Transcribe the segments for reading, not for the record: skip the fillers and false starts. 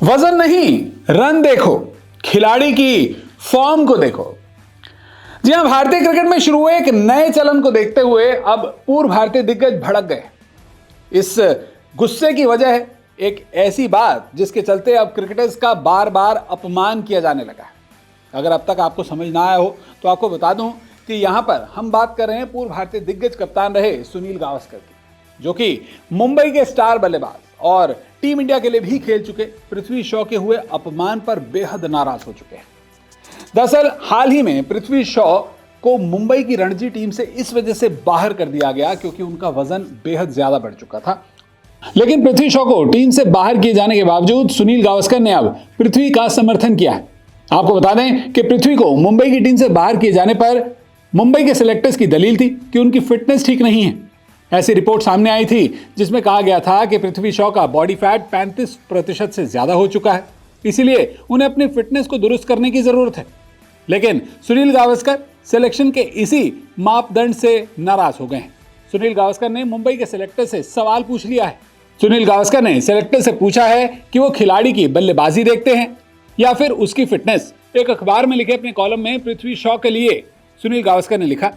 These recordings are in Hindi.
वजन नहीं, रन देखो, खिलाड़ी की फॉर्म को देखो। जी हां, भारतीय क्रिकेट में शुरू हुए एक नए चलन को देखते हुए अब पूर्व भारतीय दिग्गज भड़क गए। इस गुस्से की वजह है एक ऐसी बात जिसके चलते अब क्रिकेटर्स का बार बार अपमान किया जाने लगा है। अगर अब तक आपको समझ ना आया हो तो आपको बता दूं कि यहां पर हम बात कर रहे हैं पूर्व भारतीय दिग्गज कप्तान रहे सुनील गावस्कर की, जो कि मुंबई के स्टार बल्लेबाज और टीम इंडिया के लिए भी खेल चुके पृथ्वी शॉ के हुए अपमान पर बेहद नाराज हो चुके हैं। दरअसल हाल ही में पृथ्वी शॉ को मुंबई की रणजी टीम से इस वजह से बाहर कर दिया गया क्योंकि उनका वजन बेहद ज्यादा बढ़ चुका था। लेकिन पृथ्वी शॉ को टीम से बाहर किए जाने के बावजूद सुनील गावस्कर ने अब पृथ्वी का समर्थन किया है। आपको बता दें कि पृथ्वी को मुंबई की टीम से बाहर किए जाने पर मुंबई के सिलेक्टर्स की दलील थी कि उनकी फिटनेस ठीक नहीं है। ऐसी रिपोर्ट सामने आई थी जिसमें कहा गया था कि पृथ्वी शॉ का बॉडी फैट 35% से ज्यादा हो चुका है, इसीलिए उन्हें अपनी फिटनेस को दुरुस्त करने की जरूरत है। लेकिन सुनील गावस्कर सिलेक्शन के इसी मापदंड से नाराज हो गए हैं। सुनील गावस्कर ने मुंबई के सिलेक्टर से सवाल पूछ लिया है। सुनील गावस्कर ने सिलेक्टर से पूछा है कि वो खिलाड़ी की बल्लेबाजी देखते हैं या फिर उसकी फिटनेस। एक अखबार में लिखे अपने कॉलम में पृथ्वी शॉ के लिए सुनील गावस्कर ने लिखा,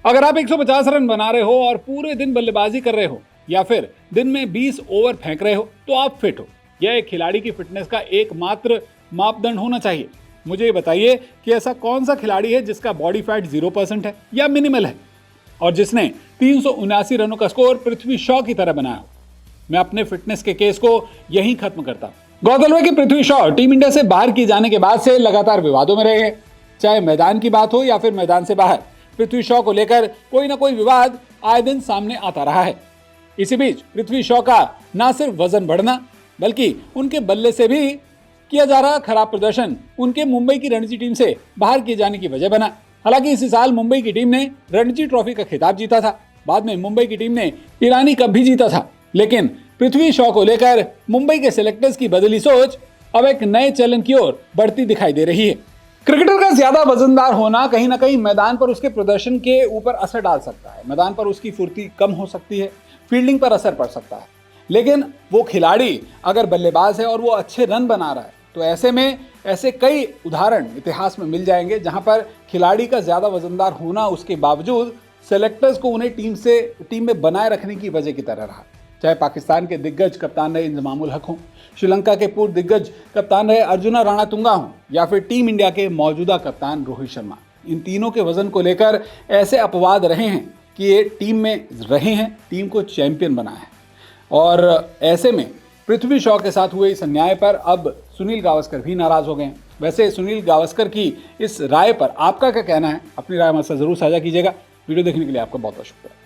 अगर आप 150 रन बना रहे हो और पूरे दिन बल्लेबाजी कर रहे हो या फिर दिन में 20 ओवर फेंक रहे हो तो आप फिट हो। यह एक खिलाड़ी की फिटनेस का एकमात्र मापदंड होना चाहिए। मुझे ये बताइए कि ऐसा कौन सा खिलाड़ी है जिसका बॉडी फैट 0% है या मिनिमल है और जिसने 379 रनों का स्कोर पृथ्वी शॉ की तरह बनाया हो। मैं अपने फिटनेस के केस को यहीं खत्म करता हूं। गौरतलब है कि पृथ्वी शॉ टीम इंडिया से बाहर किए जाने के बाद से लगातार विवादों में रहे हैं, चाहे मैदान की बात हो या फिर मैदान से बाहर। पृथ्वी शॉ को लेकर कोई ना कोई विवाद आए दिन सामने आता रहा है। इसी बीच पृथ्वी शॉ का न सिर्फ वजन बढ़ना बल्कि उनके बल्ले से भी किया जा रहा खराब प्रदर्शन उनके मुंबई की रणजी टीम से बाहर किए जाने की वजह बना। हालांकि इसी साल मुंबई की टीम ने रणजी ट्रॉफी का खिताब जीता था। बाद में मुंबई की टीम ने ईरानी कप भी जीता था। लेकिन पृथ्वी शॉ को लेकर मुंबई के सिलेक्टर्स की बदली सोच अब एक नए चलन की ओर बढ़ती दिखाई दे रही है। क्रिकेटर का ज्यादा वजनदार होना कहीं ना कहीं मैदान पर उसके प्रदर्शन के ऊपर असर डाल सकता है। मैदान पर उसकी फुर्ती कम हो सकती है, फील्डिंग पर असर पड़ सकता है। लेकिन वो खिलाड़ी अगर बल्लेबाज है और वो अच्छे रन बना रहा है तो ऐसे में ऐसे कई उदाहरण इतिहास में मिल जाएंगे जहां पर खिलाड़ी का ज्यादा वजनदार होना उसके बावजूद सेलेक्टर्स को उन्हें टीम में बनाए रखने की वजह की तरह रहा। चाहे पाकिस्तान के दिग्गज कप्तान रहे इंजमामुल हक हों, श्रीलंका के पूर्व दिग्गज कप्तान रहे अर्जुना रणतुंगा हों या फिर टीम इंडिया के मौजूदा कप्तान रोहित शर्मा। इन तीनों के वजन को लेकर ऐसे अपवाद रहे हैं कि ये टीम में रहे हैं, टीम को चैंपियन बनाया है। और ऐसे में पृथ्वी शॉ के साथ हुए इस अन्याय पर अब सुनील गावस्कर भी नाराज हो गए हैं। वैसे सुनील गावस्कर की इस राय पर आपका क्या कहना है? अपनी राय हमारे साथ जरूर साझा कीजिएगा। वीडियो देखने के लिए आपका बहुत बहुत शुक्रिया।